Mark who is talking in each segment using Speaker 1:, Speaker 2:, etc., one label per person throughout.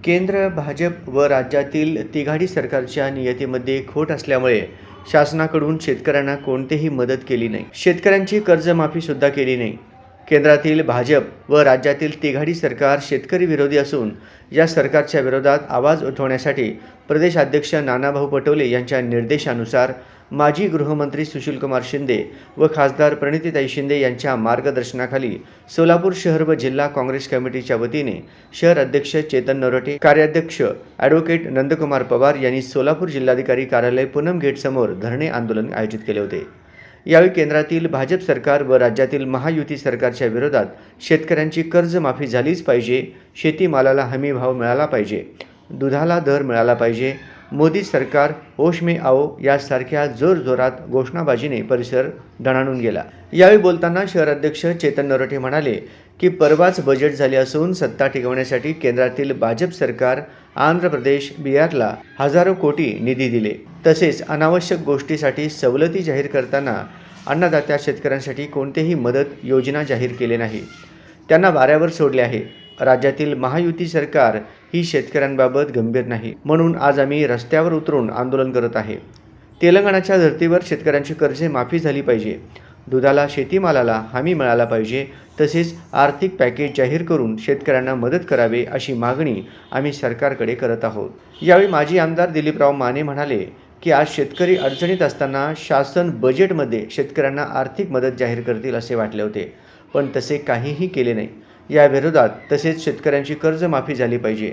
Speaker 1: केंद्र, भाजप व राज्यातील तिघाडी सरकारच्या नियतीमध्ये खोट असल्यामुळे शासनाकडून शेतकऱ्यांना कोणतीही मदत केली नाही. शेतकऱ्यांची कर्जमाफीसुद्धा केली नाही. केंद्रातील भाजप व राज्यातील तिघाडी सरकार शेतकरी विरोधी असून या सरकारच्या विरोधात आवाज उठवण्यासाठी प्रदेशाध्यक्ष नानाभाऊ पटोले यांच्या निर्देशानुसार माजी गृहमंत्री सुशीलकुमार शिंदे व खासदार प्रणितीताई शिंदे यांच्या मार्गदर्शनाखाली सोलापूर शहर व जिल्हा काँग्रेस कमिटीच्या वतीने शहर अध्यक्ष चेतन नरोटे, कार्याध्यक्ष ॲडव्होकेट नंदकुमार पवार यांनी सोलापूर जिल्हाधिकारी कार्यालय पूनम गेट समोर धरणे आंदोलन आयोजित केले होते. यावेळी केंद्रातील भाजप सरकार व राज्यातील महायुती सरकारच्या विरोधात शेतकऱ्यांची कर्जमाफी झालीच पाहिजे, शेतीमालाला हमी भाव मिळाला पाहिजे, दुधाला दर मिळाला पाहिजे, मोदी सरकार होश में आओ यासारख्या जोरजोरात घोषणाबाजीने परिसर दणाणून गेला. यावेळी बोलताना शहर अध्यक्ष चेतन नरोटे म्हणाले की परवाच बजेट झाले असून सत्ता टिकवण्यासाठी केंद्रातील भाजप सरकार आंध्र प्रदेश, बिहारला हजारो कोटी निधी दिले. तसेच अनावश्यक गोष्टीसाठी सवलती जाहीर करताना अन्नदात्या शेतकऱ्यांसाठी कोणतीही मदत योजना जाहीर केले नाही. त्यांना वाऱ्यावर सोडले आहे. राज्यातील महायुती सरकार ही शेतकऱ्यांबाबत गंभीर नाही, म्हणून आज आम्ही रस्त्यावर उतरून आंदोलन करत आहे. तेलंगणाच्या धर्तीवर शेतकऱ्यांची कर्जे माफी झाली पाहिजे, दुधाला शेतीमालाला हमी मिळाला पाहिजे, तसेच आर्थिक पॅकेज जाहीर करून शेतकऱ्यांना मदत करावे अशी मागणी आम्ही सरकारकडे करत आहोत. यावेळी माजी आमदार दिलीपराव माने म्हणाले की आज शेतकरी अडचणीत असताना शासन बजेटमध्ये शेतकऱ्यांना आर्थिक मदत जाहीर करतील असे वाटले होते, पण तसे काहीही केले नाही. या विरोधात तसेच शेतकऱ्यांची कर्जमाफी झाली पाहिजे,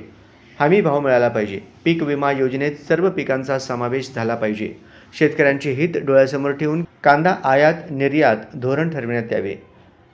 Speaker 1: हमी भाव मिळाला पाहिजे, पीक विमा योजनेत सर्व पिकांचा समावेश झाला पाहिजे, शेतकऱ्यांचे हित डोळ्यासमोर ठेवून कांदा आयात निर्यात धोरण ठरविण्यात यावे,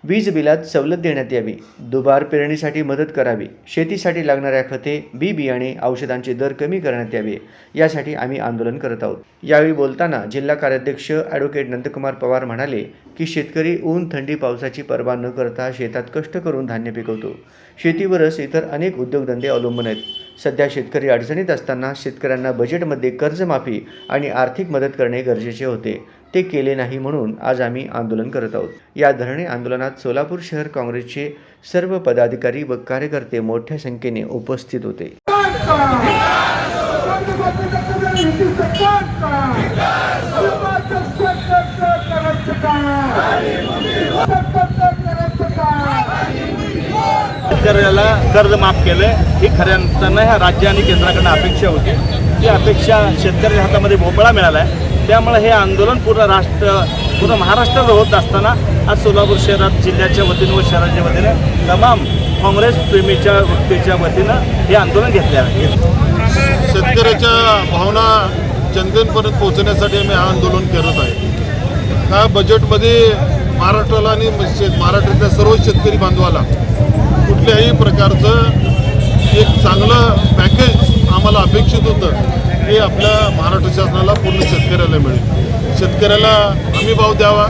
Speaker 1: वीज बिलात सवलत देण्यात यावी, दुबार पेरणीसाठी मदत करावी, शेतीसाठी लागणाऱ्या खते, बी बियाणे, औषधांचे दर कमी करण्यात यावे, यासाठी आम्ही आंदोलन करत आहोत. यावेळी बोलताना जिल्हा कार्याध्यक्ष ॲडव्होकेट नंदकुमार पवार म्हणाले की शेतकरी ऊन थंडी पावसाची पर्वा न करता शेतात कष्ट करून धान्य पिकवतो. शेतीवरच इतर अनेक उद्योगधंदे अवलंबून आहेत. सध्या शेतकरी अडचणीत असताना शेतकऱ्यांना बजेटमध्ये कर्जमाफी आणि आर्थिक मदत करणे गरजेचे होते. ते केले नाही, म्हणून आज आम्ही आंदोलन करत आहोत. या धरणे आंदोलनात सोलापूर शहर काँग्रेसचे सर्व पदाधिकारी व कार्यकर्ते मोठ्या संख्येने उपस्थित होते.
Speaker 2: शेतकऱ्याला कर्ज माफ केलं ही खऱ्या अर्थानं ह्या राज्य आणि केंद्राकडून अपेक्षा होती. ती अपेक्षा शेतकऱ्याच्या हातामध्ये भोपळा मिळाला आहे. त्यामुळे हे आंदोलन पूर्ण महाराष्ट्रात होत असताना आज सोलापूर शहरात जिल्ह्याच्या वतीनं व शहराच्या वतीनं तमाम काँग्रेस प्रेमीच्या वक्तीच्या वतीनं हे आंदोलन घेतले आहे.
Speaker 3: शेतकऱ्याच्या भावना जनतेपर्यंत पोहोचण्यासाठी आम्ही हा आंदोलन करत आहे. ह्या बजेटमध्ये महाराष्ट्राला आणि महाराष्ट्रातल्या सर्व शेतकरी बांधवाला कुठल्याही प्रकारचं एक चांगलं पॅकेज आम्हाला अपेक्षित होतं. हे आपल्या महाराष्ट्र शासनाला पूर्ण शेतकऱ्याला मिळेल. शेतकऱ्याला हमी भाव द्यावा,